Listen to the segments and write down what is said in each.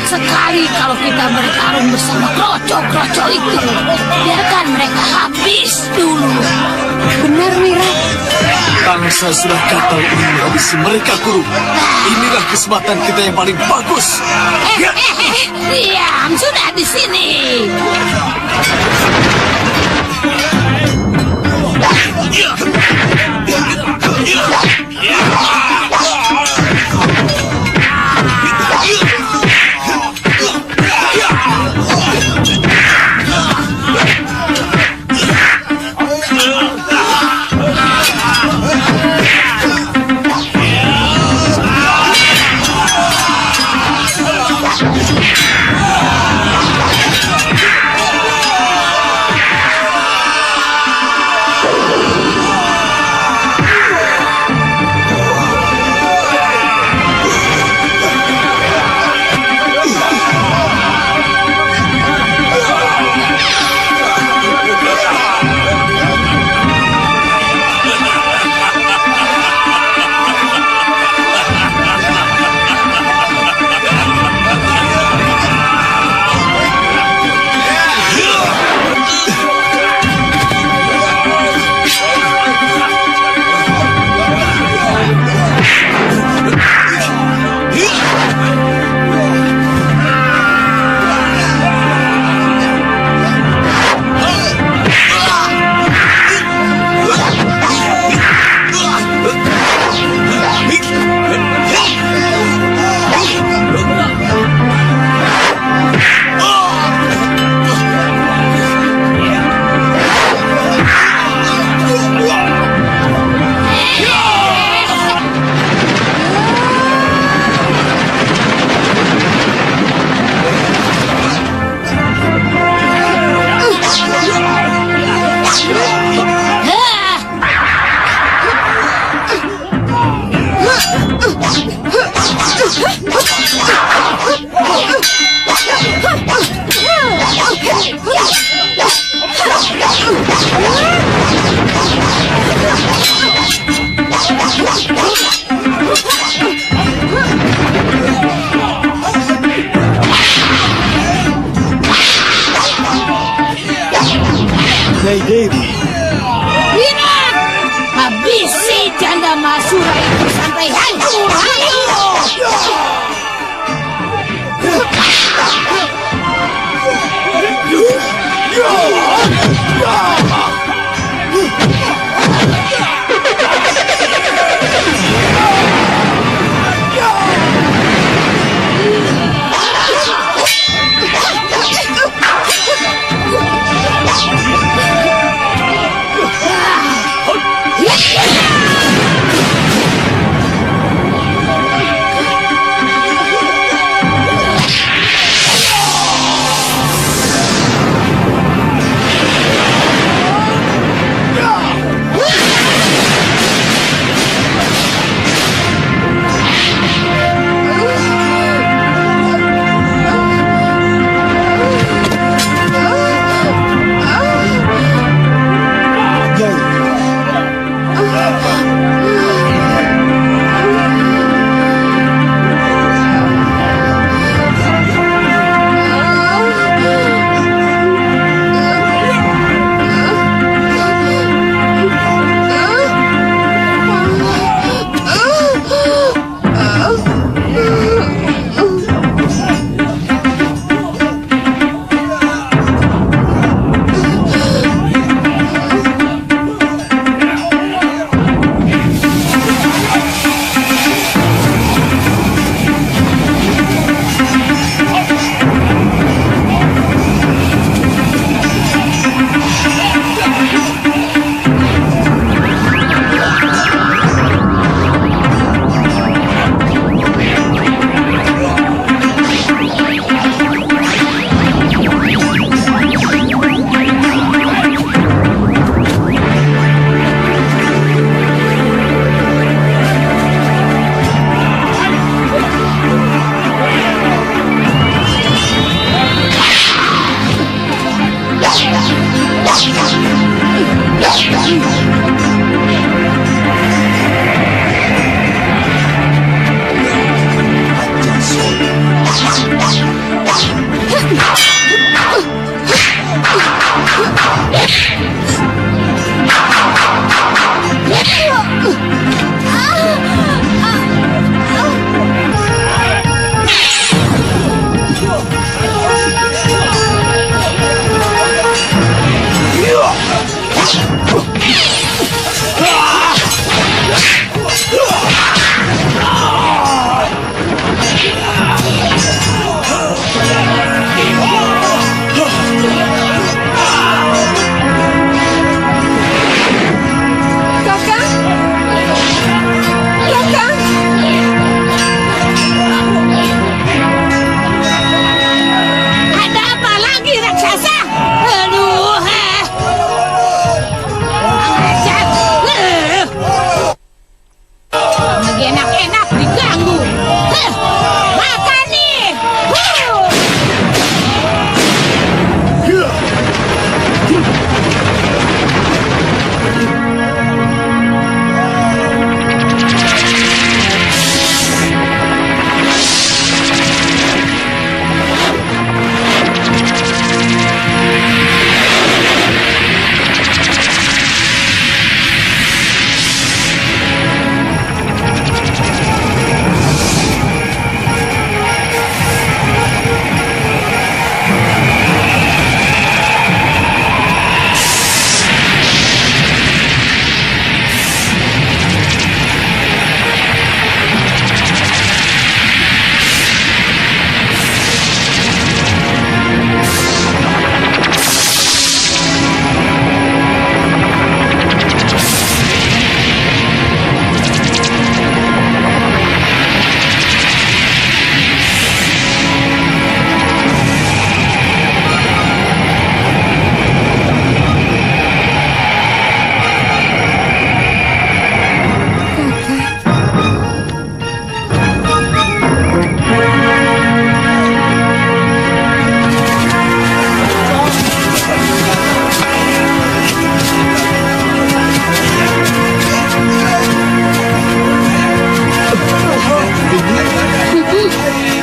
Sekali kalau kita bertarung bersama kroco-kroco itu, biarkan mereka habis dulu. Benar, Mira. Bangsa sudah gatal ingin menghabisi mereka, Guru. Inilah kesempatan kita yang paling bagus. Diam, sudah di sini. Nyai Dewi. Binak! Ramasura itu sampai hancur. Ayo!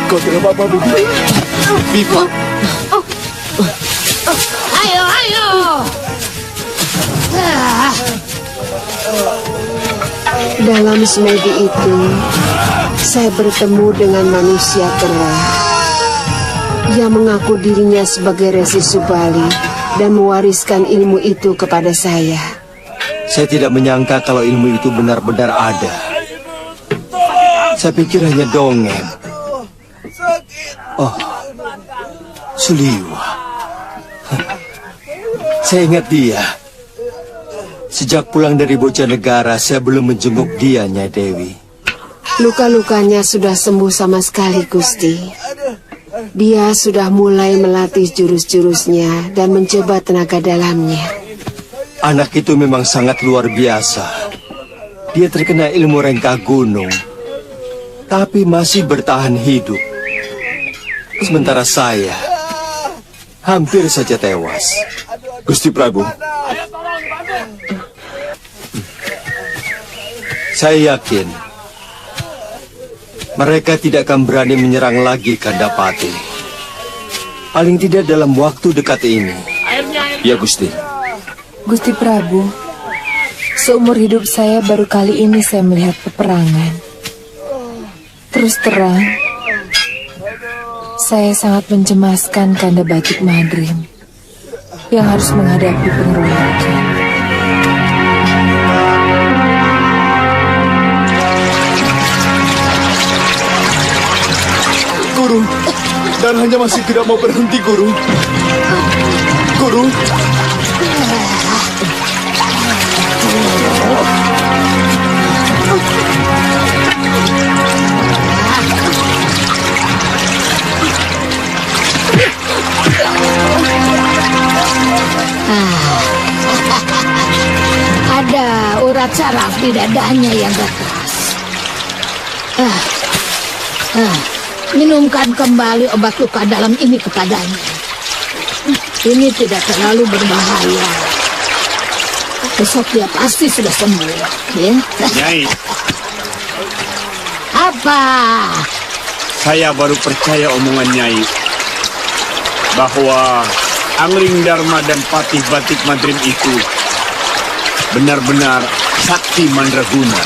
Kau tidak apa-apa, Bibi? Bibi. Ayo, ayo. Dalam semedi itu, saya bertemu dengan manusia kera yang mengaku dirinya sebagai Resi Subali dan mewariskan ilmu itu kepada saya. Saya tidak menyangka kalau ilmu itu benar-benar ada. Saya pikir hanya dongeng. Oh, Suliwa. Saya ingat dia. Sejak pulang dari Bojanegara, saya belum menjenguk dia, Nyai Dewi. Luka-lukanya sudah sembuh sama sekali, Gusti. Dia sudah mulai melatih jurus-jurusnya dan mencoba tenaga dalamnya. Anak itu memang sangat luar biasa. Dia terkena ilmu rengkah gunung, tapi masih bertahan hidup. Sementara saya hampir saja tewas. Gusti Prabu, saya yakin mereka tidak akan berani menyerang lagi Kandapati. Paling tidak dalam waktu dekat ini. ya Gusti. Gusti Prabu, seumur hidup saya baru kali ini saya melihat peperangan. Terus terang, saya sangat mencemaskan Kanda Batik Madrim yang harus menghadapi pengeroyokan. Guru, darahnya masih tidak mau berhenti, Guru. Guru. Ada urat saraf di dadanya yang keras. Minumkan kembali obat luka dalam ini kepadanya. Ini tidak terlalu berbahaya. Besok dia pasti sudah sembuh. Ya? Nyai, Apa? saya baru percaya omongan Nyai bahwa Angling Dharma dan Patih Batik Madrim itu benar-benar sakti mandraguna.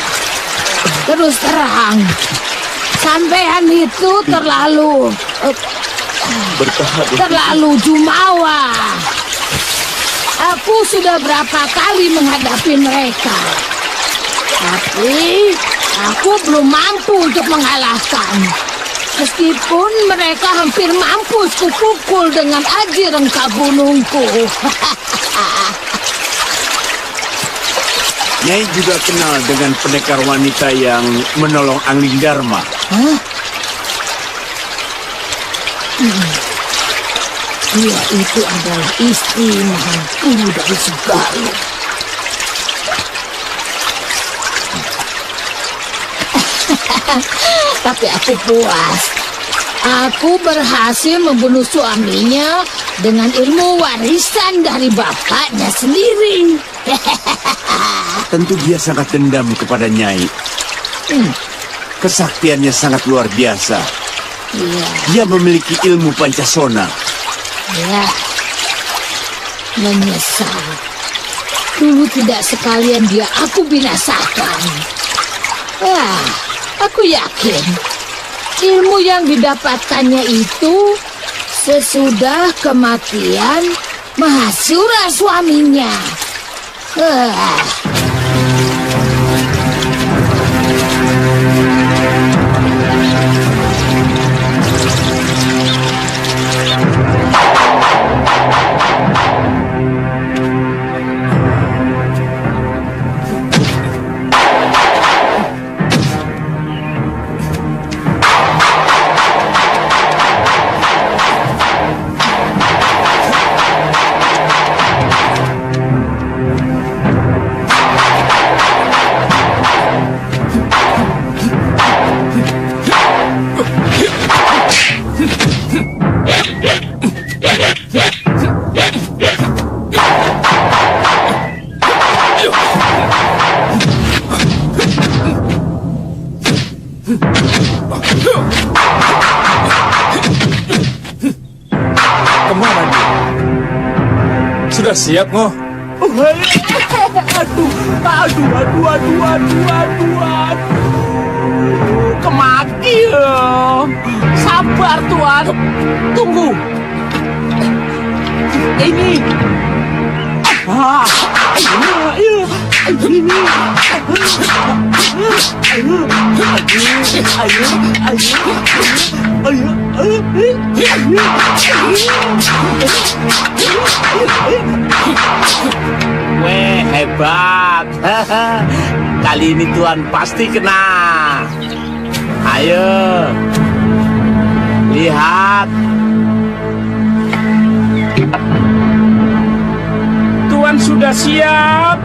Terus terang, sampean itu terlalu jumawa. Aku sudah berapa kali menghadapi mereka, tapi aku belum mampu untuk mengalahkan. Meskipun mereka hampir mampus kupukul dengan aji rengkah gunungku. Nyai juga kenal dengan pendekar wanita yang menolong Angling Dharma. Dia itu adalah istri Mahangkulu dari Segalu. Tapi aku puas. Aku berhasil membunuh suaminya dengan ilmu warisan dari bapaknya sendiri. Tentu dia sangat dendam kepada Nyai. Kesaktiannya sangat luar biasa. Iya, Dia memiliki ilmu Pancasona. ya. Menyesal. Dulu tidak sekalian dia aku binasakan. Aku yakin ilmu yang didapatkannya itu sesudah kematian Mahasura suaminya. Kemana dia? Sudah siap, Ngoh? Kemaki ya. Sabar Tuan. Tunggu. Ini. Weh, hebat. Kali ini Tuan pasti kena. Ayo. Lihat. Tuan sudah siap.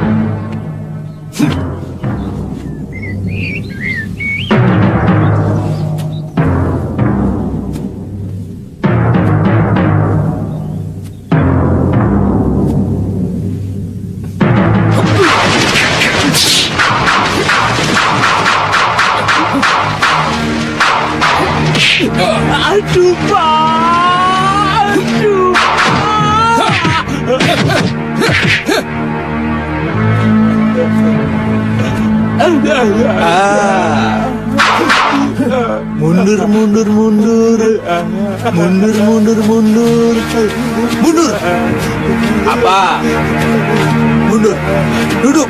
Aduh, Pak. Aduh, Mundur. Apa? Mundur. Duduk.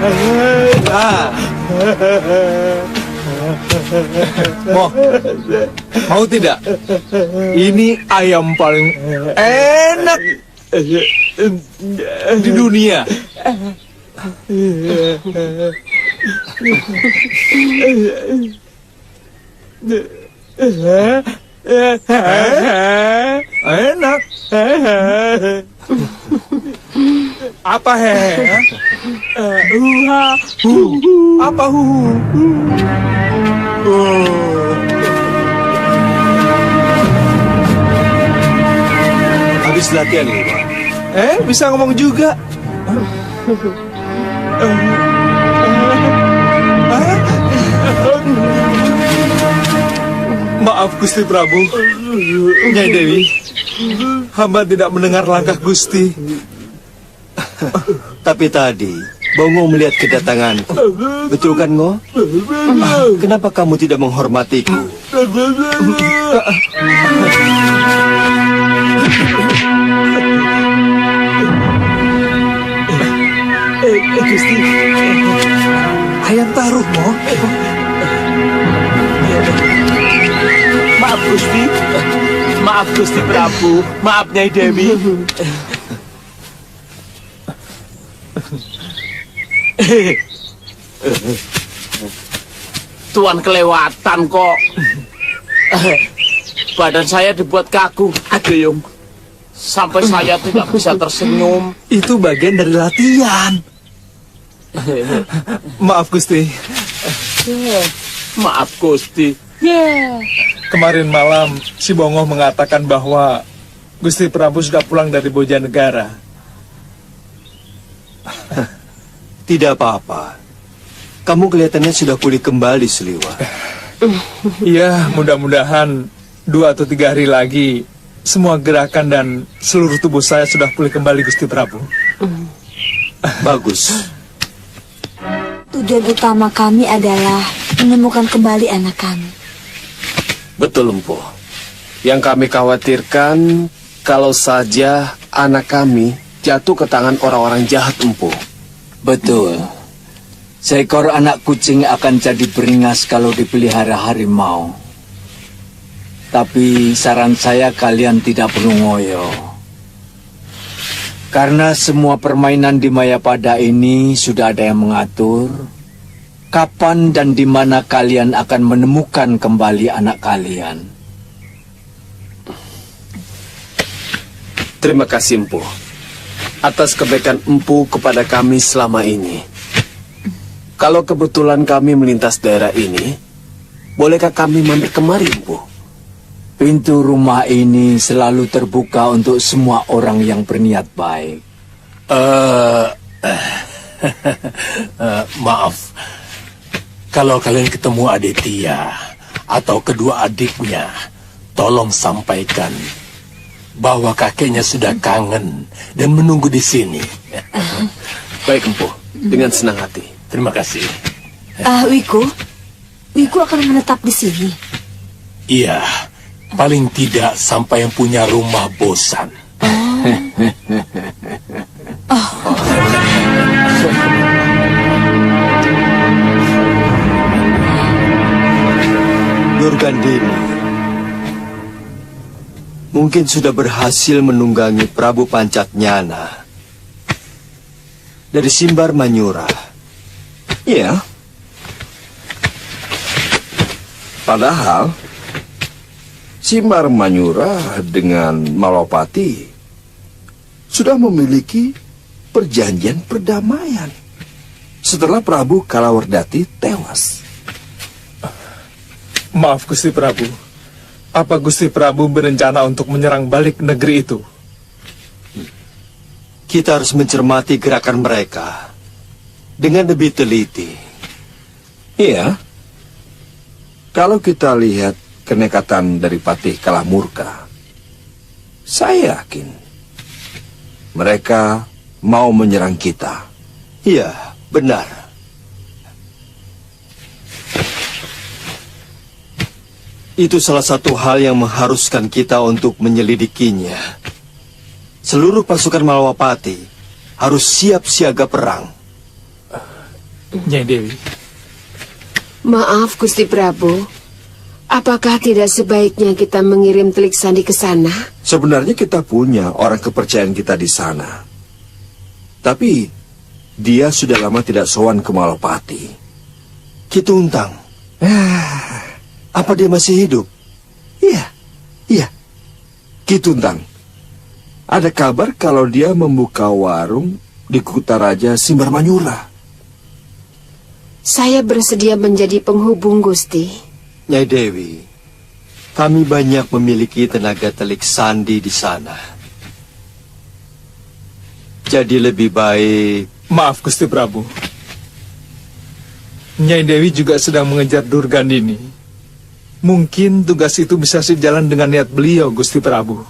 Mau tidak? Ini ayam paling enak di dunia. Enak. Apa hehe? Apa Habis latihan ini, Pak. Bisa ngomong juga. Maaf Gusti Prabu. Nyai Dewi, hamba tidak mendengar langkah Gusti. Tapi tadi Bongo melihat kedatanganku. Betul kan, Ngo? Kenapa kamu tidak menghormatiku? Gusti, ayam taruh, Mo. Maaf Gusti. Maaf Gusti Prabu. Maaf Nyai Dewi. Tuan kelewatan kok. Badan saya dibuat kaku. Aduh, Yung. Sampai saya tidak bisa tersenyum. Itu bagian dari latihan. Maaf Gusti. Maaf Gusti. Kemarin malam si Bongo mengatakan bahwa Gusti Prabu sudah pulang dari Bojanegara. Tidak apa-apa. Kamu kelihatannya sudah pulih kembali, Seliwa. Iya, mudah-mudahan 2 atau 3 hari lagi semua gerakan dan seluruh tubuh saya sudah pulih kembali, Gusti Prabu. Bagus. Tujuan utama kami adalah menemukan kembali anak kami. Betul, Empu. Yang kami khawatirkan kalau saja anak kami jatuh ke tangan orang-orang jahat, Empu. Betul. Seekor anak kucing akan jadi beringas kalau dipelihara harimau. Tapi saran saya kalian tidak perlu ngoyo. Karena semua permainan di Mayapada ini sudah ada yang mengatur kapan dan di mana kalian akan menemukan kembali anak kalian. Terima kasih, Empu, atas kebaikan Empu kepada kami selama ini. Kalau kebetulan kami melintas daerah ini, bolehkah kami mampir kemari, Empu? Pintu rumah ini selalu terbuka untuk semua orang yang berniat baik. Maaf, kalau kalian ketemu Aditya atau kedua adiknya, tolong sampaikan bahwa kakeknya sudah kangen dan menunggu di sini. Baik, Empu. Dengan senang hati. Terima kasih. Wiku akan menetap di sini. Iya, paling tidak sampai yang punya rumah bosan. Durgandini mungkin sudah berhasil menunggangi Prabu Pancatnyana dari Simbar Manyura. Iya. Padahal Simbar Manyura dengan Malopati sudah memiliki perjanjian perdamaian setelah Prabu Kalawardhati tewas. Maaf Gusti Prabu. Apa Gusti Prabu berencana untuk menyerang balik negeri itu? Kita harus mencermati gerakan mereka dengan lebih teliti. Iya. Kalau kita lihat kenekatan dari Patih Kalamurka, saya yakin mereka mau menyerang kita. Iya, benar. Itu salah satu hal yang mengharuskan kita untuk menyelidikinya. Seluruh pasukan Malawapati harus siap siaga perang. Nyai Dewi. Maaf, Gusti Prabu. Apakah tidak sebaiknya kita mengirim Telik Sandi ke sana? Sebenarnya kita punya orang kepercayaan kita di sana. Tapi dia sudah lama tidak sowan ke Malapati. Ki Tuntang. Apa dia masih hidup? Iya. Ki Tuntang. Ada kabar kalau dia membuka warung di Kutaraja Simbar Manyura. Saya bersedia menjadi penghubung, Gusti. Nyai Dewi, kami banyak memiliki tenaga Telik Sandi di sana. Jadi lebih baik... Maaf Gusti Prabu. Nyai Dewi juga sedang mengejar Durgandini. Mungkin tugas itu bisa sejalan dengan niat beliau, Gusti Prabu.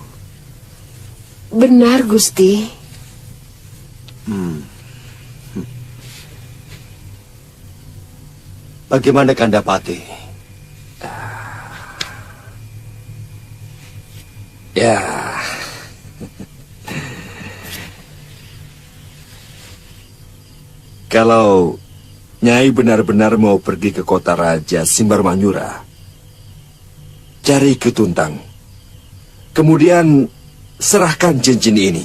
Benar, Gusti. Bagaimana Kandapati? Ya. Kalau Nyai benar-benar mau pergi ke kota Raja Simbar Manyura, cari Ki Tuntang. Kemudian serahkan cincin ini.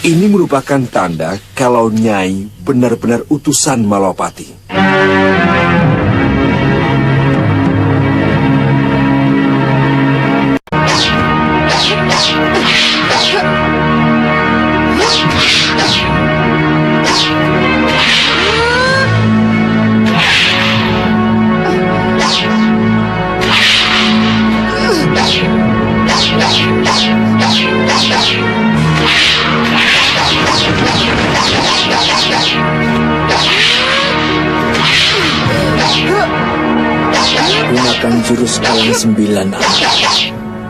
Ini merupakan tanda kalau Nyai benar-benar utusan Malawapati. Gunakan jurus Kalang 9.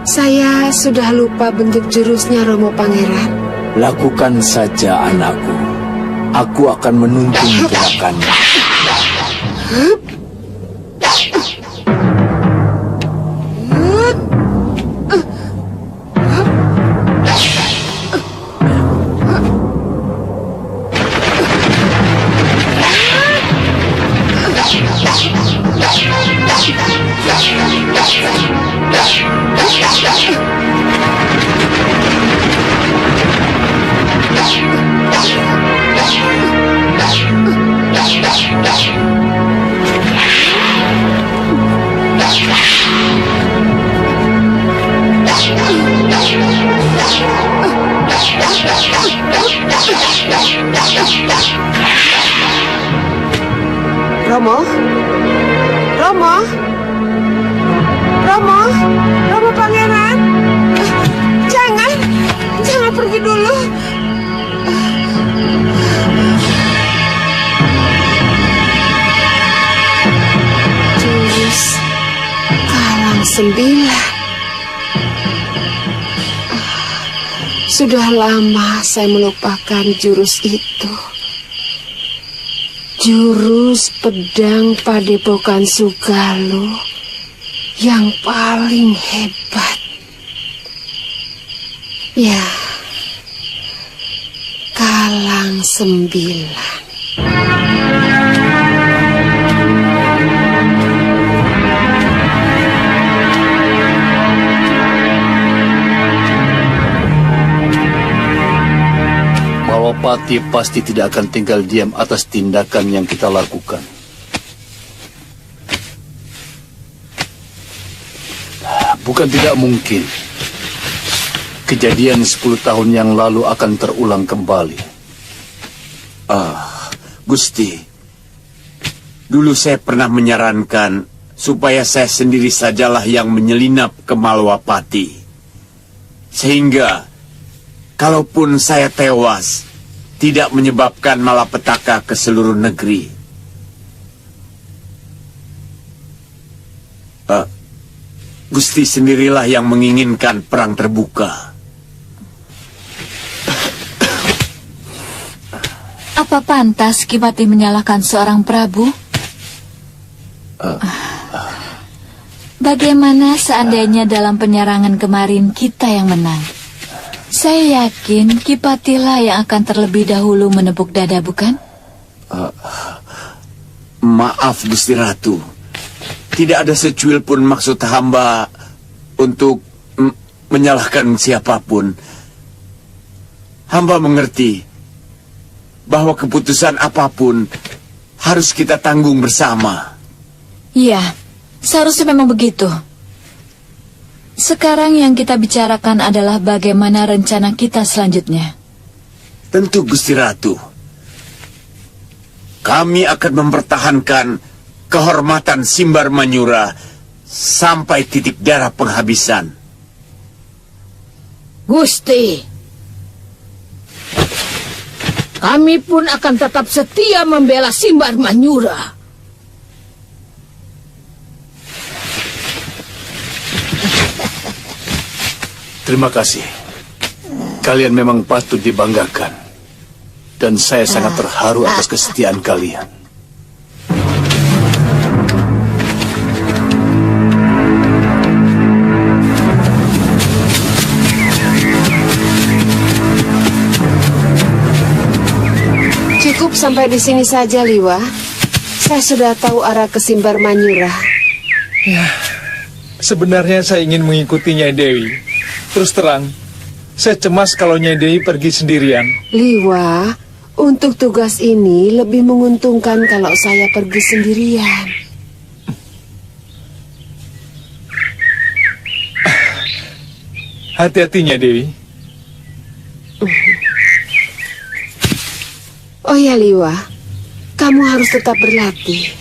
Saya sudah lupa bentuk jurusnya, Romo Pangeran. Lakukan saja, anakku. Aku akan menuntun gerakannya. Romo? Romo Pangeran? Jangan pergi dulu. Jurus Kalang 9. Sudah lama saya melupakan jurus itu. Jurus pedang Padepokan Sugaluh yang paling hebat. Ya, Kalang 9. Malwapati pasti tidak akan tinggal diam atas tindakan yang kita lakukan. Bukan tidak mungkin kejadian 10 tahun yang lalu akan terulang kembali. Gusti, dulu saya pernah menyarankan supaya saya sendiri sajalah yang menyelinap ke Malwapati. Sehingga, kalaupun saya tewas, tidak menyebabkan malapetaka ke seluruh negeri. Gusti sendirilah yang menginginkan perang terbuka. Apa pantas Kipati menyalahkan seorang Prabu? Bagaimana seandainya dalam penyerangan kemarin kita yang menang? Saya yakin Kipatilah yang akan terlebih dahulu menepuk dada, bukan? Maaf Gusti Ratu, tidak ada secuil pun maksud hamba untuk menyalahkan siapapun. Hamba mengerti bahwa keputusan apapun harus kita tanggung bersama. Iya, seharusnya memang begitu. Sekarang yang kita bicarakan adalah bagaimana rencana kita selanjutnya. Tentu Gusti Ratu, kami akan mempertahankan kehormatan Simbar Manyura sampai titik darah penghabisan. Gusti, kami pun akan tetap setia membela Simbar Manyura. Terima kasih. Kalian memang patut dibanggakan. Dan saya sangat terharu atas kesetiaan kalian. Cukup sampai di sini saja, Liwa. Saya sudah tahu arah ke Simbar Manyura. Ya, sebenarnya saya ingin mengikuti Nyai Dewi. Terus terang, saya cemas kalau Nyai Dewi pergi sendirian. Liwa, untuk tugas ini lebih menguntungkan kalau saya pergi sendirian. Hati-hati Nyai Dewi. Oh ya Liwa, kamu harus tetap berlatih.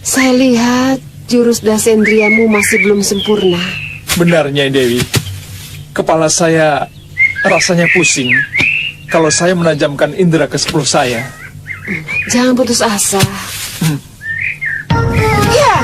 Saya lihat jurus dasendriamu masih belum sempurna. Benar Nyai Dewi. Kepala saya rasanya pusing kalau saya menajamkan indera ke-10 saya. Jangan putus asa. Ya.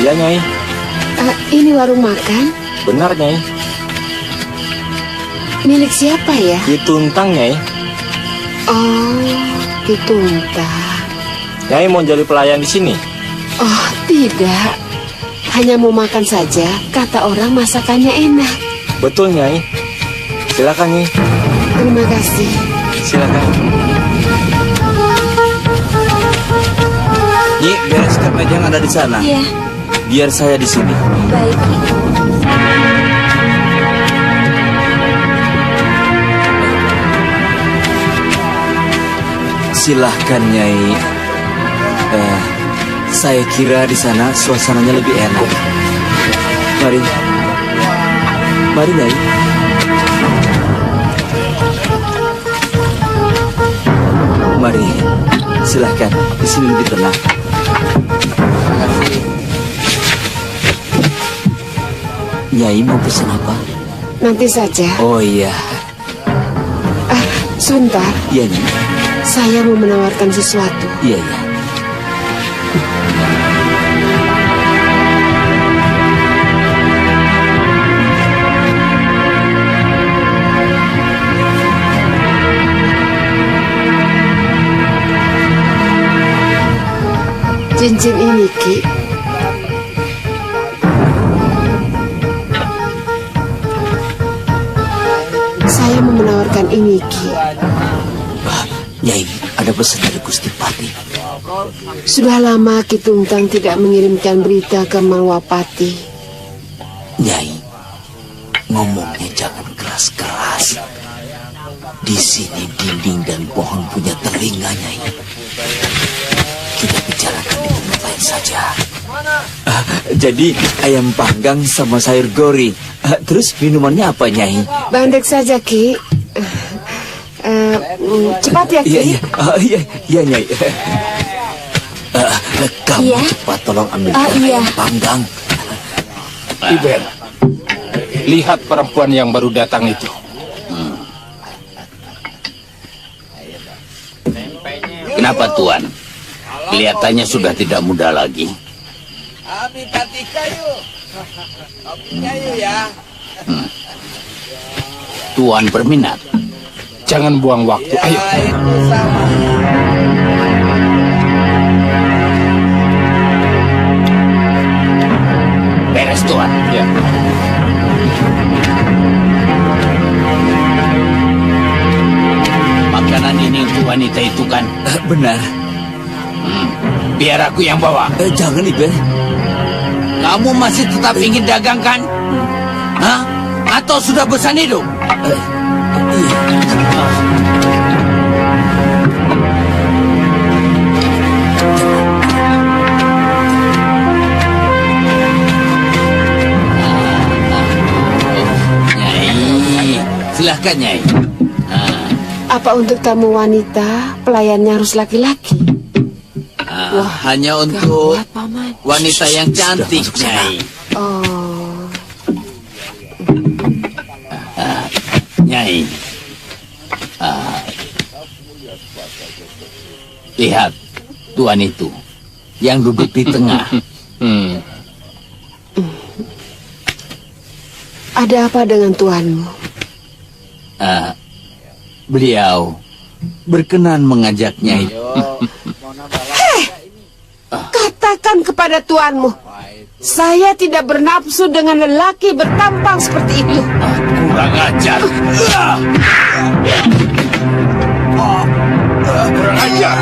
Iya, Nyai. Ini warung makan? Benar, Nyai. Milik siapa ya? Ki Tuntang, Nyai. Oh, Ki Tuntang. Nyai mau jadi pelayan di sini? Oh, tidak. Hanya mau makan saja. Kata orang masakannya enak. Betul, Nyai. Silakan, Nyai. Terima kasih. Silakan. Nyi, bereskan meja yang ada di sana. Iya. Biar saya di sini. Baik. Silahkan Nyai. Saya kira di sana suasananya lebih enak. Mari. Mari Nyai. Mari. Silahkan. Di sini lebih tenang. Nyai mau pesan apa? Nanti saja. Oh iya. Sebentar. Iya Nyai. Saya mau menawarkan sesuatu. Iya iya. Cincin ini, Ki. Saya mau menawarkan ini, Ki. Nyai, ada pesan dari Gusti Pati. Sudah lama Ki Tungtang tidak mengirimkan berita ke Malwapati. Nyai, ngomongnya jangan keras-keras. Di sini dinding dan pohon punya telinga, Nyai. Kita bicarakan di tempat lain saja. Jadi ayam panggang sama sayur goreng. Terus minumannya apa, Nyai? Bandek saja, Ki. Cepat ya, Ki. Iya, Nyai. Kamu Iya. cepat tolong ambil Iya. ayam panggang. Iben, lihat perempuan yang baru datang itu. Kenapa Tuan? Kelihatannya sudah tidak muda lagi. Tuan berminat. Jangan buang waktu, ayo. Beres Tuan. Ya. Makanan ini untuk wanita itu kan? Benar. Biar aku yang bawa. Jangan, Iben. Kamu masih tetap ingin dagang kan? Hah? Atau sudah bosan hidup? Nyai, silahkan Nyai. Apa untuk tamu wanita, pelayannya harus laki-laki? Hanya untuk wanita yang cantik, Nyai. Oh. Nyai. Lihat, Tuan itu yang duduk di tengah. Ada apa dengan tuanmu? Beliau berkenan mengajak Nyai. Katakan kepada tuanmu, saya tidak bernafsu dengan lelaki bertampang seperti itu. Kurang ajar. Kurang ajar.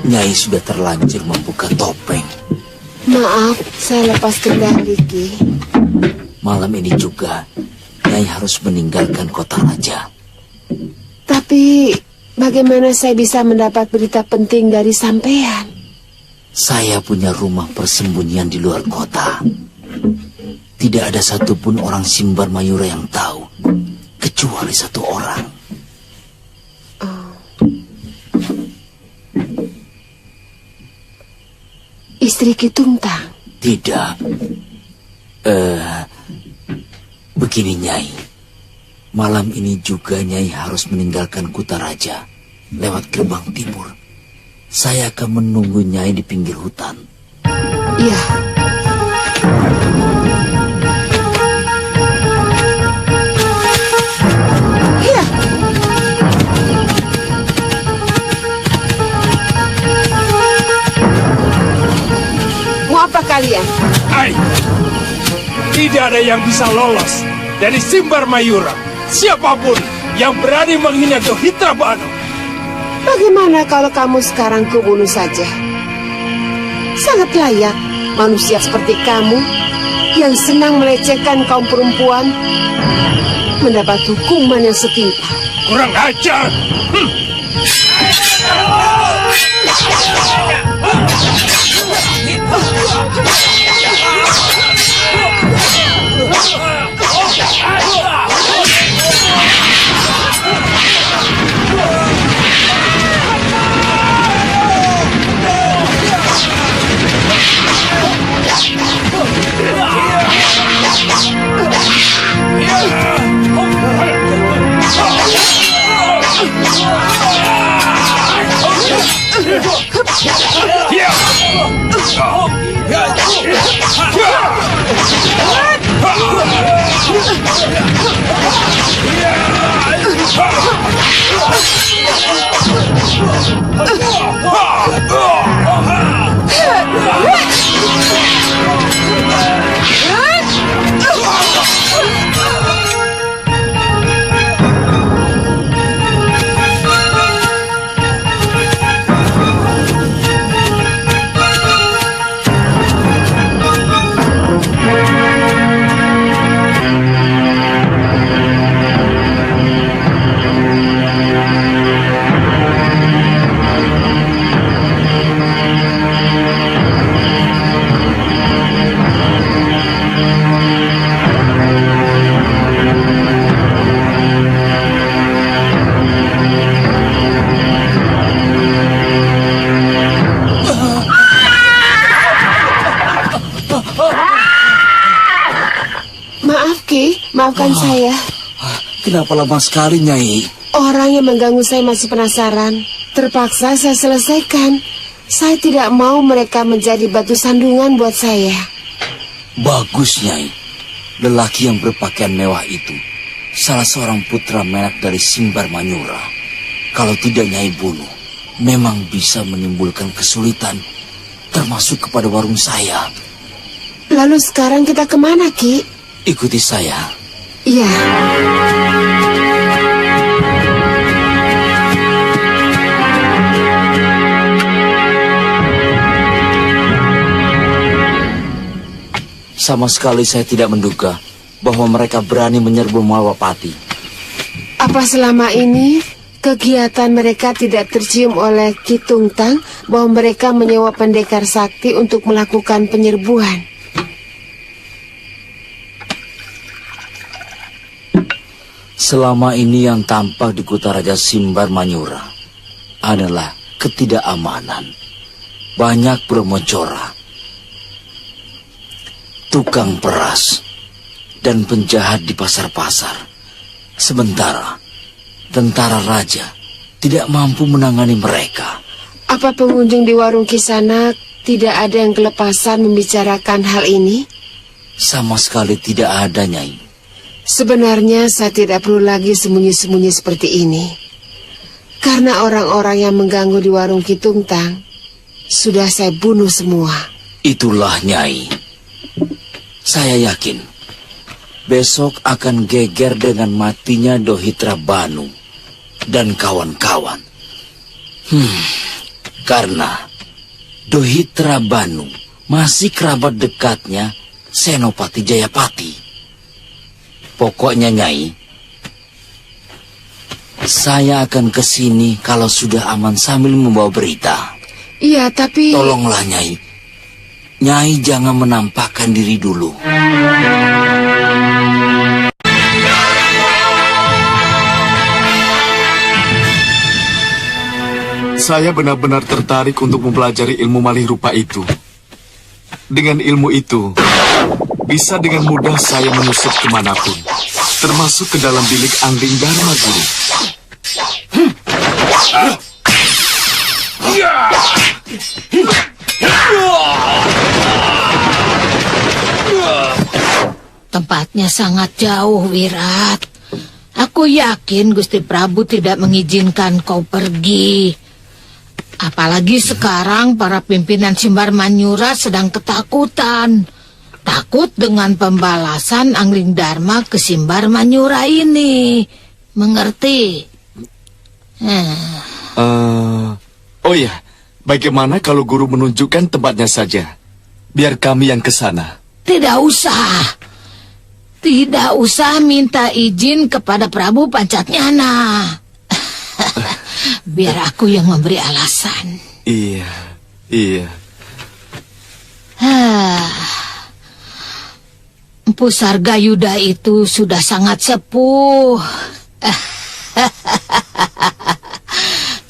Nyai sudah terlanjur membuka topeng. Maaf, saya lepas kendali, Ki. Malam ini juga Nyai harus meninggalkan kota raja. Tapi Bagaimana saya bisa mendapat berita penting dari sampean? Saya punya rumah persembunyian di luar kota. Tidak ada satupun orang Simbar Mayura yang tahu, kecuali satu orang. Istri Ki Tungtang? Tidak. Begini Nyai. Malam ini juga Nyai harus meninggalkan Kutaraja lewat gerbang timur. Saya akan menunggu Nyai di pinggir hutan. Iya. Iya. Mau apa kalian? Hai, tidak ada yang bisa lolos dari Simbar Mayura. Siapapun yang berani menghina Dohitra Banu. Bagaimana kalau kamu sekarang kubunuh saja? Sangat layak manusia seperti kamu yang senang melecehkan kaum perempuan mendapat hukuman yang setimpal. Kurang ajar. Maafkan saya. Kenapa lama sekali, Nyai? Orang yang mengganggu saya masih penasaran. Terpaksa saya selesaikan. Saya tidak mau mereka menjadi batu sandungan buat saya. Bagus, Nyai. Lelaki yang berpakaian mewah itu salah seorang putra menak dari Simbar Manyura. Kalau tidak Nyai bunuh, memang bisa menimbulkan kesulitan, termasuk kepada warung saya. Lalu sekarang kita kemana, Ki? Ikuti saya. Iya. Sama sekali saya tidak menduga bahwa mereka berani menyerbu Malwapati. Apa selama ini kegiatan mereka tidak tercium oleh Ki Tungtang bahwa mereka menyewa pendekar sakti untuk melakukan penyerbuan? Selama ini yang tampak di Kutaraja Simbar Manyura adalah ketidakamanan. Banyak bermocora, tukang peras, dan penjahat di pasar-pasar. Sementara tentara raja tidak mampu menangani mereka. Apa pengunjung di warung Kisanak tidak ada yang kelepasan membicarakan hal ini? Sama sekali tidak ada, Nyai. Sebenarnya saya tidak perlu lagi sembunyi-sembunyi seperti ini. Karena orang-orang yang mengganggu di warung Ki Tungtang sudah saya bunuh semua. Itulah, Nyai. Saya yakin besok akan geger dengan matinya Dohitra Banu dan kawan-kawan. Karena Dohitra Banu masih kerabat dekatnya Senopati Jayapati. Pokoknya, Nyai, Saya akan ke sini kalau sudah aman sambil membawa berita. Iya, tapi... Tolonglah, Nyai. Nyai jangan menampakkan diri dulu. Saya benar-benar tertarik untuk mempelajari ilmu malih rupa itu. Dengan ilmu itu, bisa dengan mudah saya menyusup kemanapun, termasuk ke dalam bilik Angling Dharma Guru. Tempatnya sangat jauh, Wirat. Aku yakin Gusti Prabu tidak mengizinkan kau pergi. Apalagi sekarang para pimpinan Simbar Manyura sedang ketakutan. Takut dengan pembalasan Angling Dharma ke Simbar Manyura ini. Mengerti? Oh ya, bagaimana kalau guru menunjukkan tempatnya saja? Biar kami yang ke sana. Tidak usah. Tidak usah minta izin kepada Prabu Pancatnyana. Biar aku yang memberi alasan. Iya. Empu Sargayuda itu sudah sangat sepuh.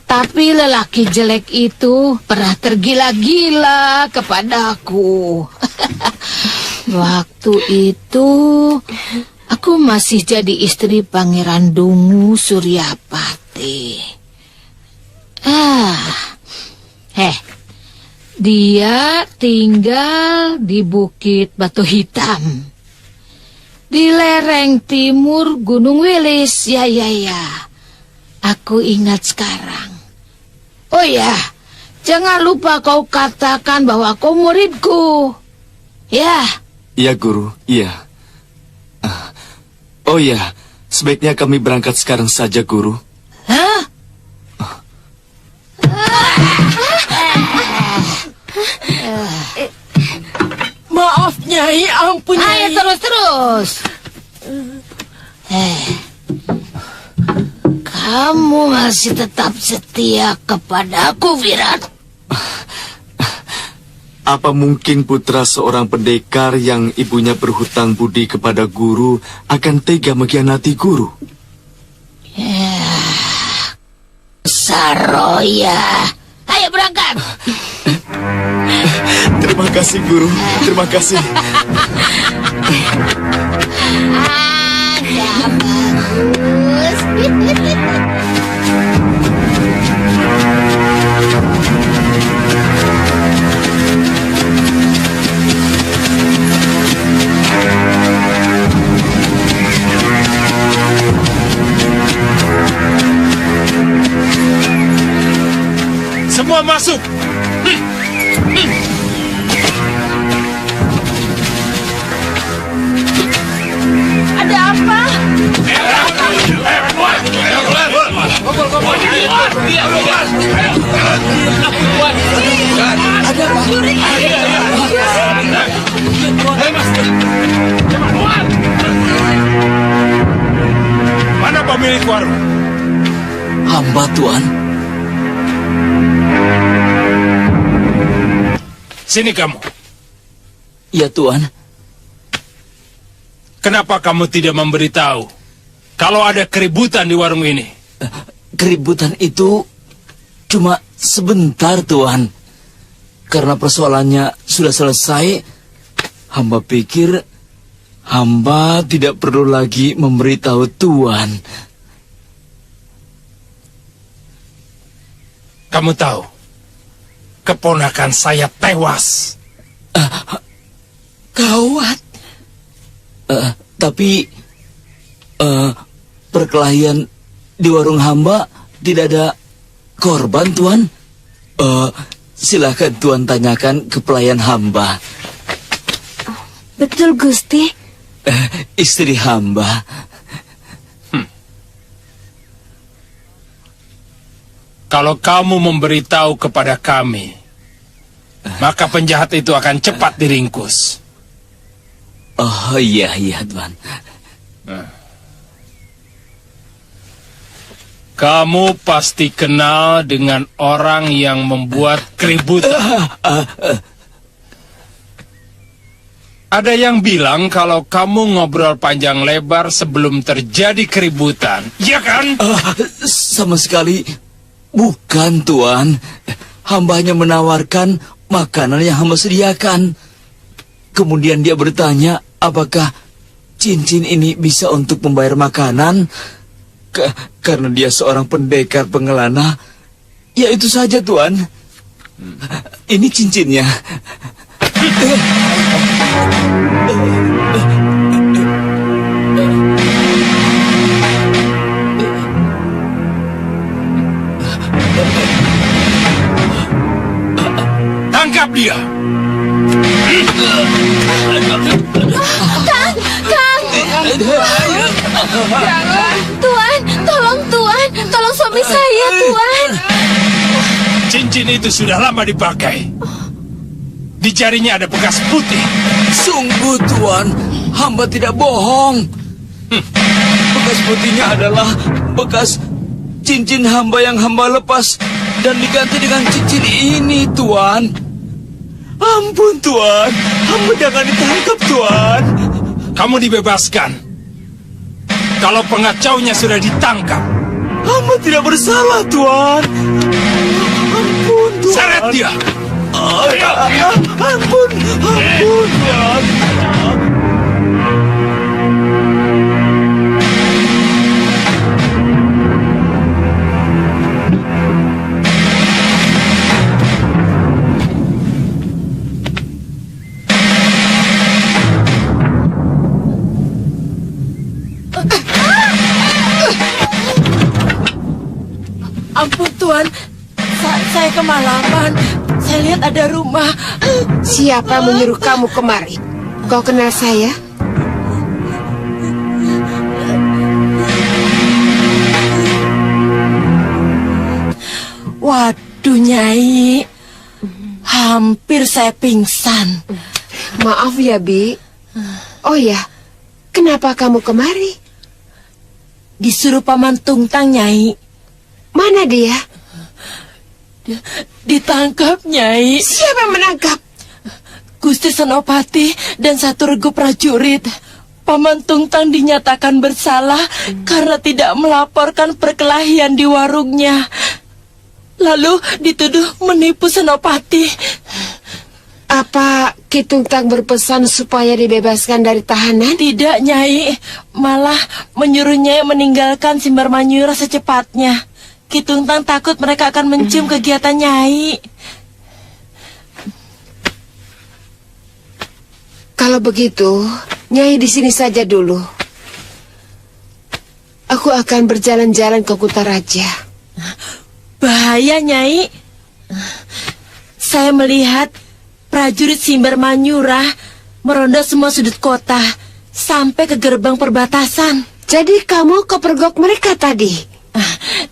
Tapi lelaki jelek itu pernah tergila-gila kepadaku. Waktu itu aku masih jadi istri Pangeran Dungu Suryapati. Dia tinggal di Bukit Batu Hitam, di lereng timur Gunung Wilis. Ya. Aku ingat sekarang. Oh ya, jangan lupa kau katakan bahwa kau muridku. Ya. Iya, Guru. Iya. Oh ya, sebaiknya kami berangkat sekarang saja, Guru. Hah? Maaf, Nyai, ampun, Nyai. Ayo terus. Kamu masih tetap setia kepadaku, Wirat? Apa mungkin putra seorang pendekar yang ibunya berhutang budi kepada guru akan tega mengkhianati guru? Saroya. Ayo berangkat. Terima kasih, Guru. Terima kasih. Ya, bagus. Semua masuk. Ada apa? Mana pemilik warung? Hamba, Tuan. Sini kamu. Ya, Tuan. Kenapa kamu tidak memberitahu kalau ada keributan di warung ini? Keributan itu cuma sebentar, Tuan. Karena persoalannya sudah selesai, hamba pikir hamba tidak perlu lagi memberitahu Tuan. Kamu tahu, keponakan saya tewas. Gawat. Tapi perkelahian di warung hamba tidak ada korban, Tuan. Silakan Tuan tanyakan ke pelayan hamba. Betul, Gusti. Istri hamba. Kalau kamu memberitahu kepada kami, maka penjahat itu akan cepat diringkus. Oh iya, Tuan. Kamu pasti kenal dengan orang yang membuat keributan. Ada yang bilang kalau kamu ngobrol panjang lebar sebelum terjadi keributan, ya kan? Sama sekali bukan, Tuan. Hamba hanya menawarkan makanan yang hamba sediakan. Kemudian dia bertanya apakah cincin ini bisa untuk membayar makanan. Karena dia seorang pendekar pengelana. Ya itu saja, Tuan. Ini cincinnya. Tangkap dia. Tuan, tolong suami saya, Tuan. Cincin itu sudah lama dipakai. Di jarinya ada bekas putih. Sungguh, Tuan, hamba tidak bohong. Bekas putihnya adalah bekas cincin hamba yang hamba lepas dan diganti dengan cincin ini, Tuan. Ampun, Tuan. Hamba jangan ditangkap, Tuan. Kamu dibebaskan. Kalau pengacaunya sudah ditangkap. Hamba tidak bersalah, Tuan. Ampun, Tuan. Seret dia. Ampun, Tuan. Ampun, Tuan. Saya kemalaman. Saya lihat ada rumah. Siapa menyuruh kamu kemari? Kau kenal saya? Waduh, Nyai. Hampir saya pingsan. Maaf ya, Bi. Oh ya, kenapa kamu kemari? Disuruh Paman Tungtang, Nyai. Mana dia? Ditangkap, Nyai. Siapa yang menangkap? Gusti Senopati dan satu regu prajurit. Paman Tungtang dinyatakan bersalah karena tidak melaporkan perkelahian di warungnya. Lalu dituduh menipu Senopati. Apa Ki Tungtang berpesan supaya dibebaskan dari tahanan? Tidak, Nyai. Malah menyuruh Nyai meninggalkan Simbar Manyura secepatnya. Ki Tungtang takut mereka akan mencium kegiatan Nyai. Kalau begitu, Nyai di sini saja dulu. Aku akan berjalan-jalan ke Kutaraja. Bahaya, Nyai. Saya melihat prajurit Simbar Manyura meronda semua sudut kota sampai ke gerbang perbatasan. Jadi kamu kepergok mereka tadi?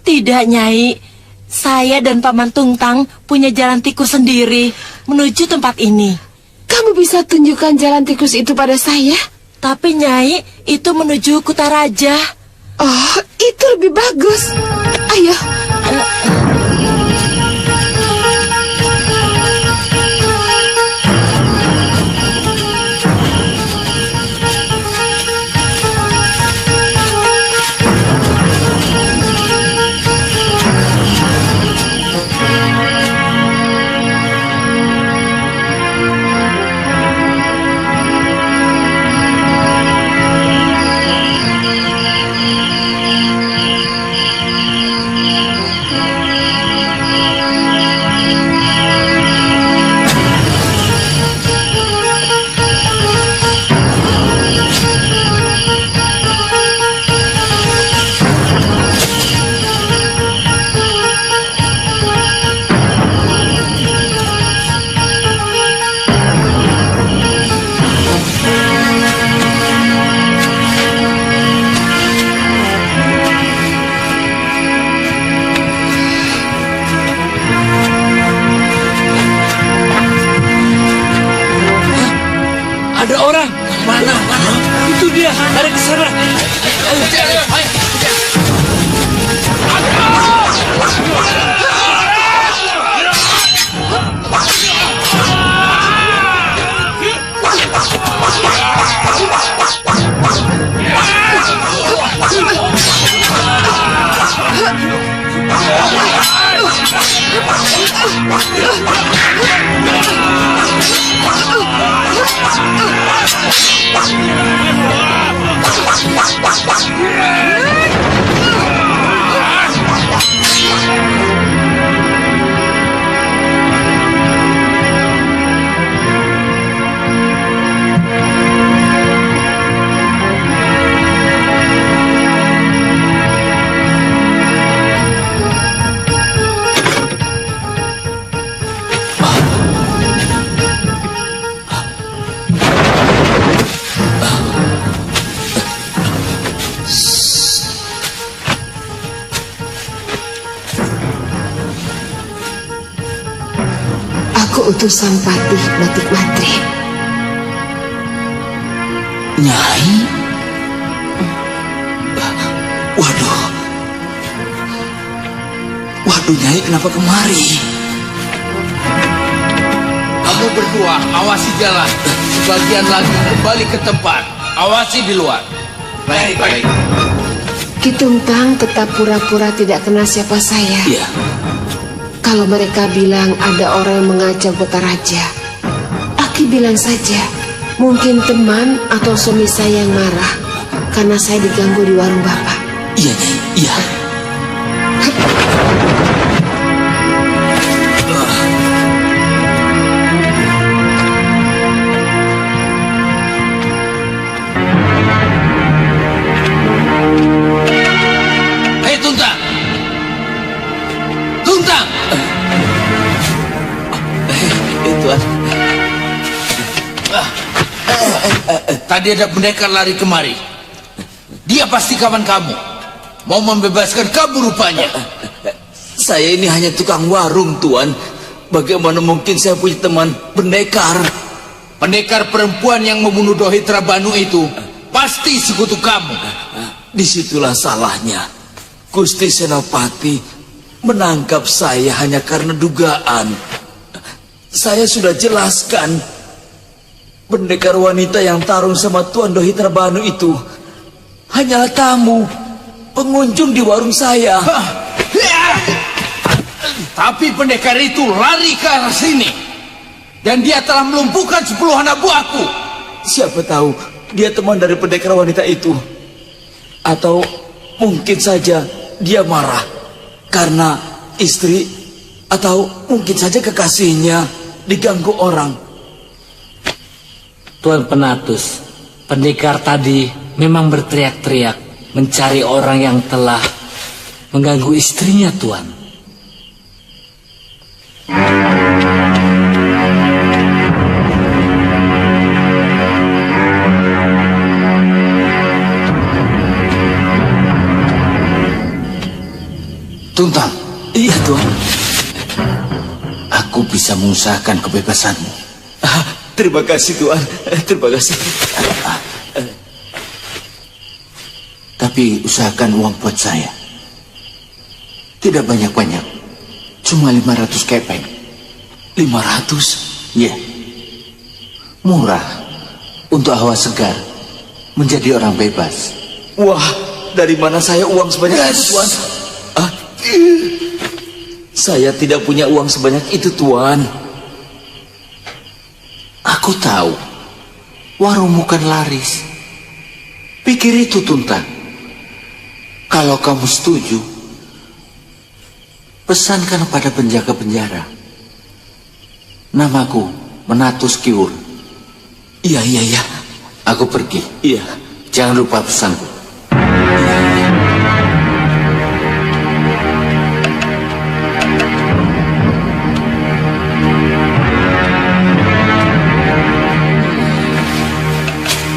Tidak, Nyai. Saya dan Paman Tungtang punya jalan tikus sendiri menuju tempat ini. Kamu bisa tunjukkan jalan tikus itu pada saya? Tapi, Nyai, itu menuju Kutaraja. Oh, itu lebih bagus. Ayo. Ada orang. Mana? Itu dia. Ada di sana. utusan Patih Batik Mantri. Nyai? Waduh. Waduh, Nyai kenapa kemari? Kamu berdua awasi jalan. Sebagian lagi kembali ke tempat. Awasi di luar. Baik. Ki Tungtang tetap pura-pura tidak kenal siapa saya. Iya. Kalau mereka bilang ada orang yang mengajak Botaraja, Aki bilang saja, mungkin teman atau suami saya yang marah karena saya diganggu di warung Bapak. Iya, Nyai. Iya. Hei Tuntang! Tuntang! Tuan. Tadi ada pendekar lari kemari. Dia pasti kawan kamu. Mau membebaskan kamu rupanya. Saya ini hanya tukang warung, Tuan. Bagaimana mungkin saya punya teman pendekar? Pendekar perempuan yang membunuh Dohitra Banu itu pasti sekutu kamu. Disitulah salahnya. Gusti Senopati menangkap saya hanya karena dugaan. Saya sudah jelaskan, pendekar wanita yang tarung sama Tuan Dohitra Banu itu hanyalah tamu, pengunjung di warung saya. Tapi pendekar itu lari ke arah sini. Dan dia telah melumpuhkan 10 anak buahku. Siapa tahu dia teman dari pendekar wanita itu. Atau mungkin saja dia marah karena istri atau mungkin saja kekasihnya diganggu orang. Tuan Penatus, pendekar tadi memang berteriak-teriak mencari orang yang telah mengganggu istrinya, Tuan. Tuntang. Iya, Tuan. Aku bisa mengusahakan kebebasanmu. Terima kasih, Tuan. Terima kasih. Tapi usahakan uang buat saya. Tidak banyak-banyak. Cuma 500 kepeng. 500? Iya. Murah. Untuk hawa segar. Menjadi orang bebas. Wah, dari mana saya uang sebanyak itu, Tuan? Saya tidak punya uang sebanyak itu, Tuan. Aku tahu. Warungmu kan laris. Pikir itu, Tuntang. Kalau kamu setuju, pesankan pada penjaga penjara. Namaku Menatus Kiwur. Iya. Aku pergi. Iya. Jangan lupa pesanku.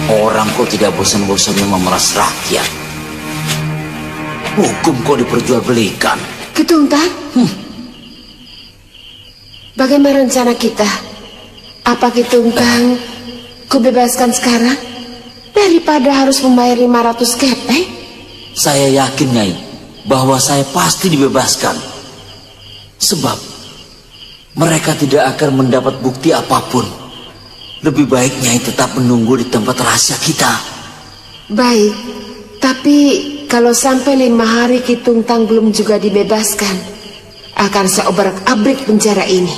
Orang kok tidak bosan-bosannya memeras rakyat. Hukum kok diperjualbelikan. Ki Tungtang? Bagaimana rencana kita? Apa Ki Tungtang kau bebaskan sekarang daripada harus membayar 500 kepeng? Saya yakin, Nyai, bahwa saya pasti dibebaskan. Sebab mereka tidak akan mendapat bukti apapun. Lebih baik Nyai tetap menunggu di tempat rahasia kita. Baik, tapi kalau sampai 5 hari Ki Tungtang belum juga dibebaskan, akan saya obrak-abrik penjara ini.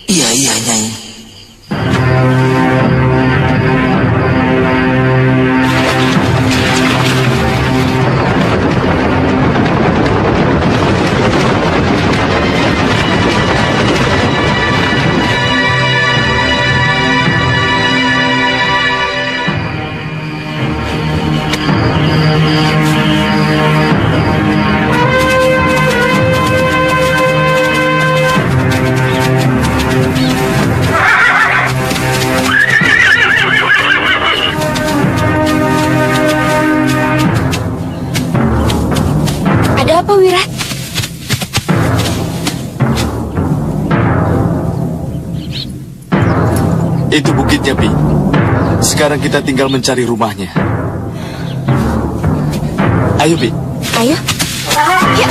Iya, Nyai. Itu bukitnya, Pi. Sekarang kita tinggal mencari rumahnya. Ayo, Pi. Ayo. Ya.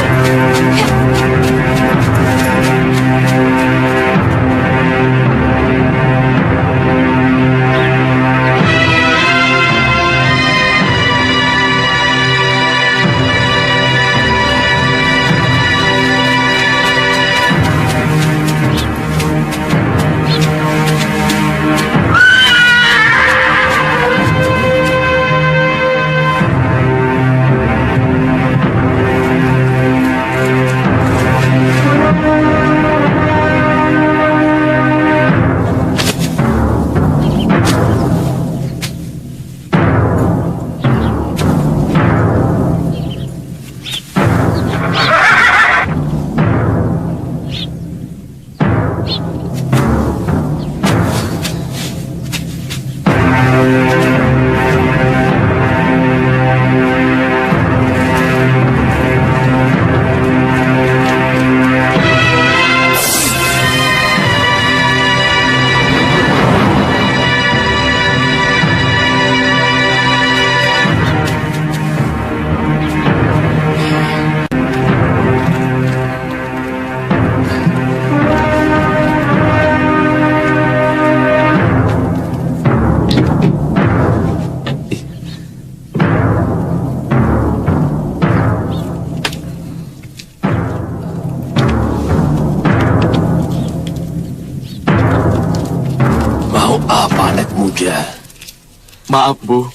Maaf, Bu.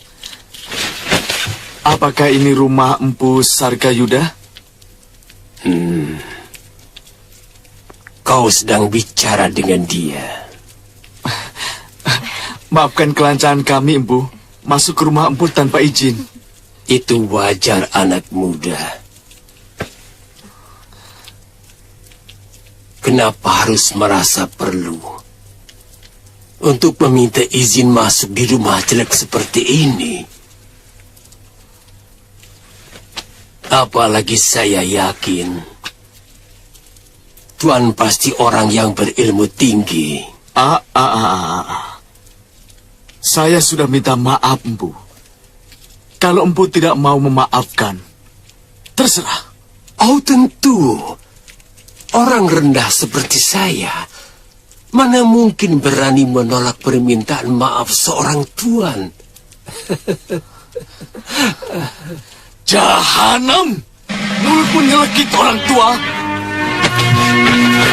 Apakah ini rumah Empu Sargayuda? Kau sedang bicara dengan dia. Maafkan kelancaran kami, Empu. Masuk ke rumah Empu tanpa izin. Itu wajar, anak muda. Kenapa harus merasa perlu untuk meminta izin masuk di rumah jelek seperti ini? Apalagi saya yakin Tuan pasti orang yang berilmu tinggi. Saya sudah minta maaf, Empu. Kalau Empu tidak mau memaafkan, terserah. Oh, tentu. Orang rendah seperti saya mana mungkin berani menolak permintaan maaf seorang tuan? Jahanam! Mulutmu nyelekit orang tua.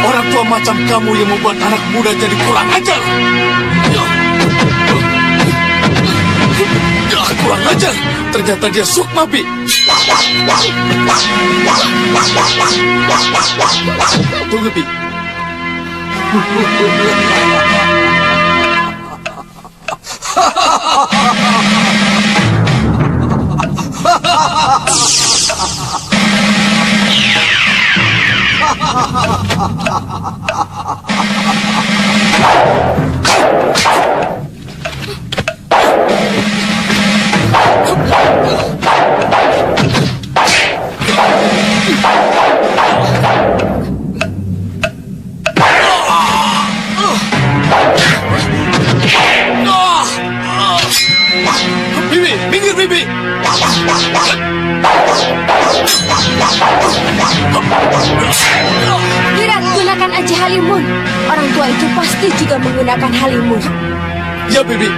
Orang tua macam kamu yang membuat anak muda jadi kurang ajar. Kurang ajar. Ternyata dia sukma, Bi. Tunggu, Bi. Bibi, minggir Bibi. Kirat, gunakan aja Halimun. Orang tua itu pasti juga menggunakan Halimun. Ya, Bibi.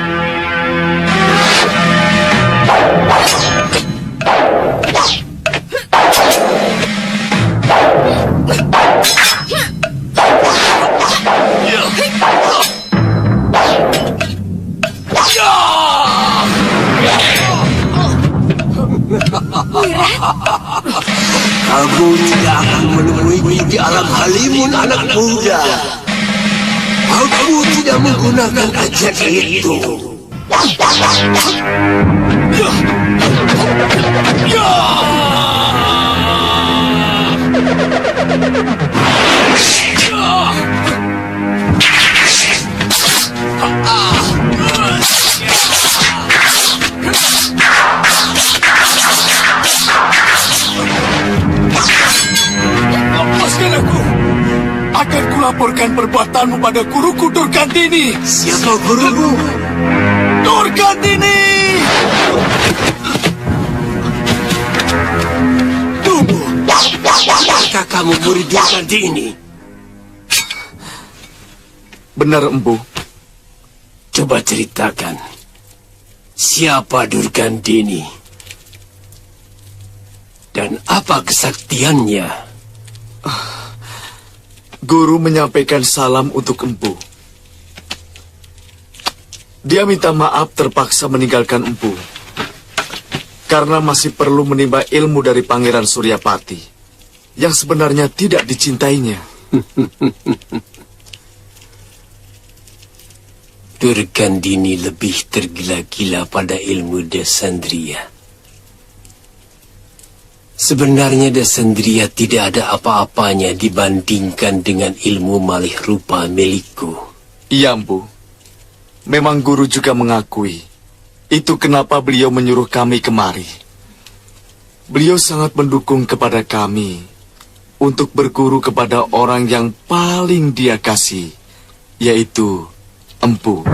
Kamu tidak akan menemui di alam Halimun, anak muda. Aku tidak menggunakan ajar itu. Lepaskan aku. Akan kulaporkan perbuatanmu pada guruku Durgandini. Siapa gurumu? Durgandini! Tunggu. Apakah kamu murid Durgandini? Benar, Empu. Coba ceritakan. Siapa Durgandini? Dan apa kesaktiannya? Guru menyampaikan salam untuk Empu. Dia minta maaf terpaksa meninggalkan Empu karena masih perlu menimba ilmu dari Pangeran Suryapati yang sebenarnya tidak dicintainya. Durgandini lebih tergila-gila pada ilmu Desandria. Sebenarnya Desandria tidak ada apa-apanya dibandingkan dengan ilmu malih rupa milikku. Iya, Empu. Memang guru juga mengakui. Itu kenapa beliau menyuruh kami kemari. Beliau sangat mendukung kepada kami untuk berguru kepada orang yang paling dia kasih, yaitu Empu.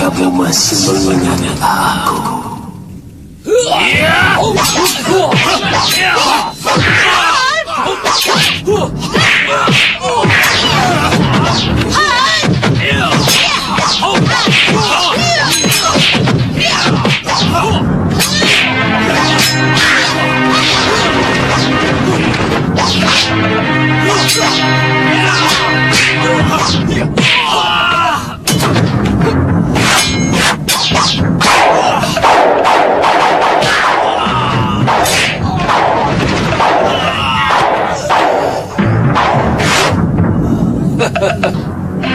Kamu masih mengingat aku.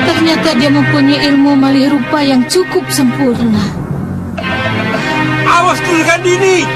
Ternyata dia mempunyai ilmu malih rupa yang cukup sempurna. Awas Durgandini!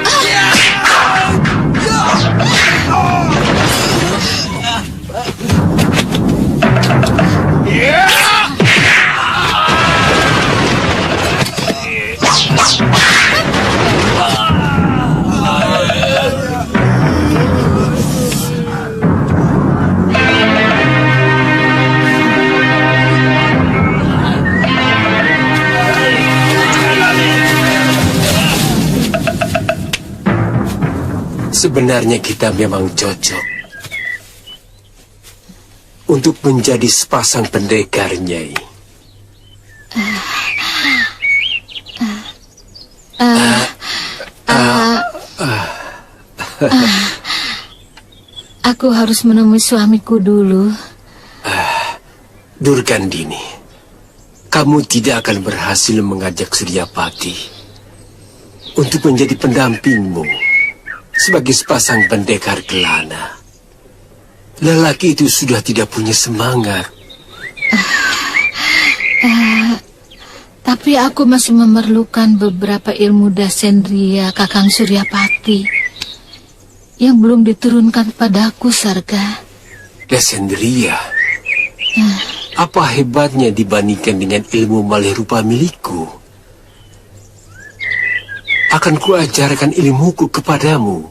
Sebenarnya kita memang cocok untuk menjadi sepasang pendekar, Nyai. Aku harus menemui suamiku dulu. Durgandini, kamu tidak akan berhasil mengajak Suryapati untuk menjadi pendampingmu sebagai sepasang pendekar kelana. Lelaki itu sudah tidak punya semangat. Tapi aku masih memerlukan beberapa ilmu Desandria Kakang Suryapati yang belum diturunkan padaku, Sarga. Desandria? Apa hebatnya dibandingkan dengan ilmu malih rupa milikku? Akan kuajarkan ilmuku kepadamu.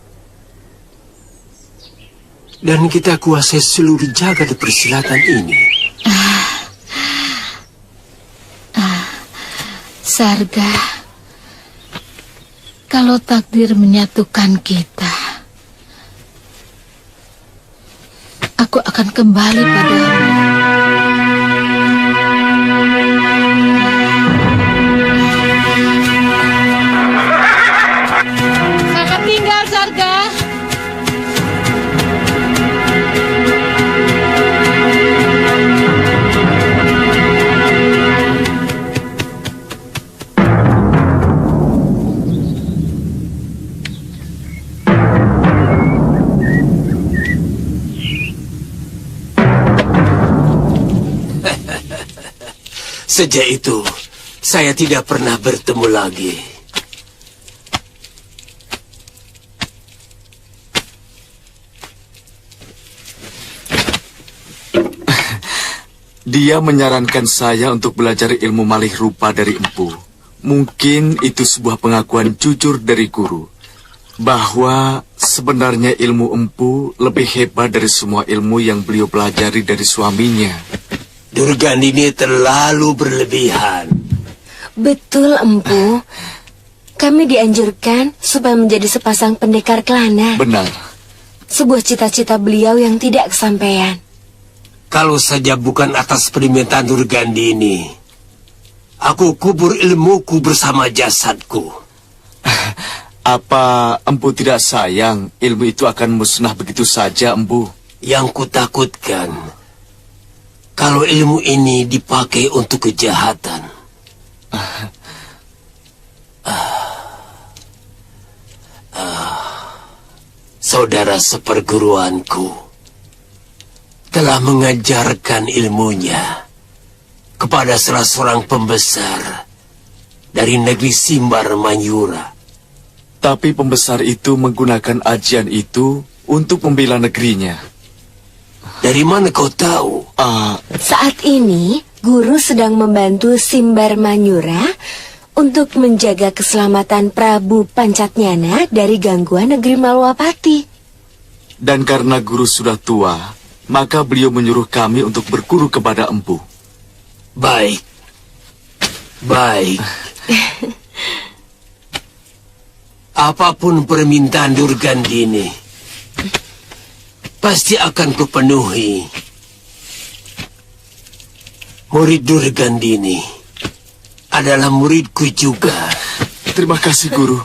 Dan kita kuasai seluruh jagat persilatan ini. Sarga, kalau takdir menyatukan kita, aku akan kembali padamu. Selamat tinggal, Sarga. Sejak itu, saya tidak pernah bertemu lagi. Dia menyarankan saya untuk belajar ilmu malih rupa dari Empu Mungkin itu sebuah pengakuan jujur dari guru bahwa sebenarnya ilmu empu lebih hebat dari semua ilmu yang beliau pelajari dari suaminya. Durgandini terlalu berlebihan. Betul, Empu. Kami dianjurkan supaya menjadi sepasang pendekar kelana. Benar. Sebuah cita-cita beliau yang tidak kesampaian. Kalau saja bukan atas permintaan Durgandini, aku kubur ilmuku bersama jasadku. Apa Empu tidak sayang ilmu itu akan musnah begitu saja, Empu? Yang kutakutkan, kalau ilmu ini dipakai untuk kejahatan. Saudara seperguruanku telah mengajarkan ilmunya kepada salah seorang pembesar dari negeri Simbar Manyura. Tapi pembesar itu menggunakan ajian itu untuk membela negerinya. Dari mana kau tahu? Saat ini, guru sedang membantu Simbar Manyura untuk menjaga keselamatan Prabu Pancatnyana dari gangguan negeri Malwapati. Dan karena guru sudah tua, maka beliau menyuruh kami untuk berguru kepada Empu. Baik. Baik. Apapun permintaan Durgandini, pasti akan kupenuhi. Murid Durgandini adalah muridku juga. Terima kasih, Guru.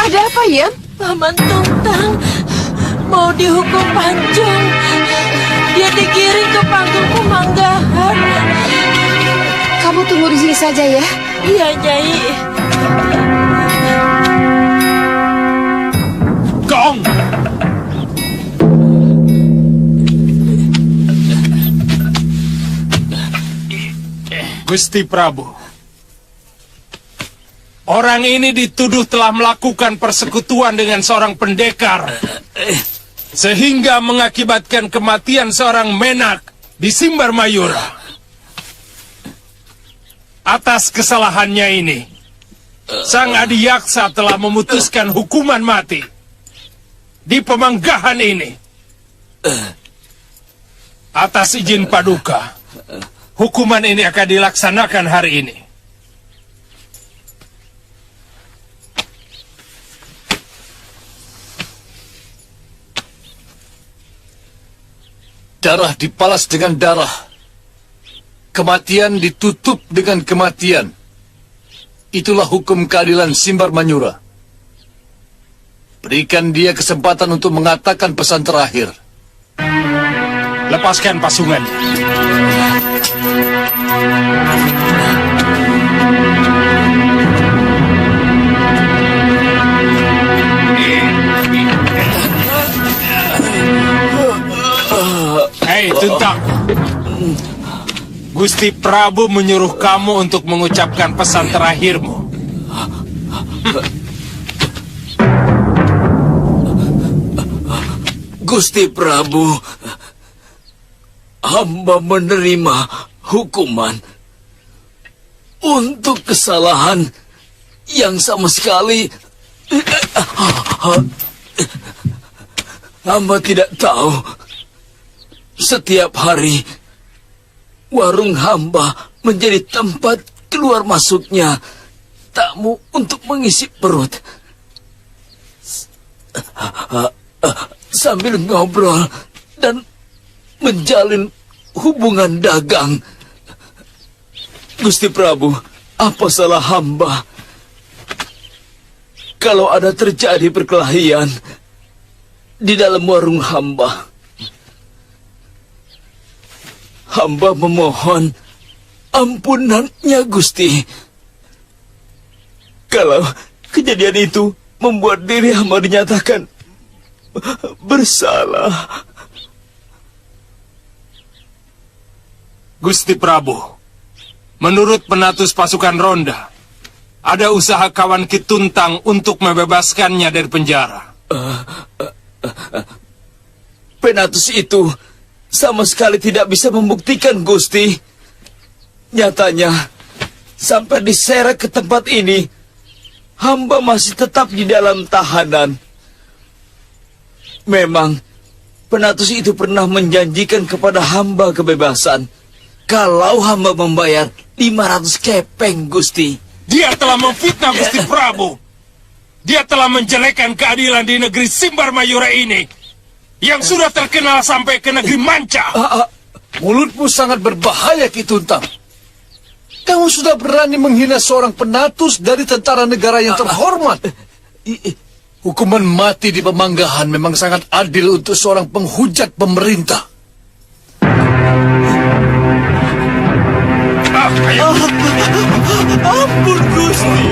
Ada apa, ya? Paman Tungtang mau dihukum pancung. Dia digiring ke panggung pemanggahan. Kamu tunggu di sini saja ya. Iya, Nyai. Gong! Gusti Prabu, orang ini dituduh telah melakukan persekutuan dengan seorang pendekar, sehingga mengakibatkan kematian seorang menak di Simbar Mayura. Atas kesalahannya ini, Sang Adiyaksa telah memutuskan hukuman mati di pemanggahan ini. Atas izin Paduka, hukuman ini akan dilaksanakan hari ini. Darah dibalas dengan darah. Kematian ditutup dengan kematian. Itulah hukum keadilan Simbar Manyura. Berikan dia kesempatan untuk mengatakan pesan terakhir. Lepaskan pasungannya. Hei, Tuntang. Gusti Prabu menyuruh kamu untuk mengucapkan pesan terakhirmu. Gusti Prabu, hamba menerima hukuman untuk kesalahan yang sama sekali hamba tidak tahu. Setiap hari warung hamba menjadi tempat keluar masuknya tamu untuk mengisi perut. Sambil ngobrol dan menjalin hubungan dagang. Gusti Prabu, apa salah hamba kalau ada terjadi perkelahian di dalam warung hamba? Hamba memohon ampunannya, Gusti. Kalau kejadian itu membuat diri hamba dinyatakan bersalah. Gusti Prabu, menurut penatus pasukan ronda, ada usaha kawan Ki Tuntang untuk membebaskannya dari penjara. Penatus itu sama sekali tidak bisa membuktikan, Gusti. Nyatanya, sampai diseret ke tempat ini, hamba masih tetap di dalam tahanan. Memang, penatus itu pernah menjanjikan kepada hamba kebebasan kalau hamba membayar 500 kepeng, Gusti. Dia telah memfitnah Gusti Prabu. Dia telah menjelekkan keadilan di negeri Simbar Mayura ini, yang sudah terkenal sampai ke negeri manca. Mulutmu sangat berbahaya, Ki Tuntang. Kamu sudah berani menghina seorang penatus dari tentara negara yang terhormat. Hukuman mati di Pemanggahan memang sangat adil untuk seorang penghujat pemerintah. Ampun, Gusti.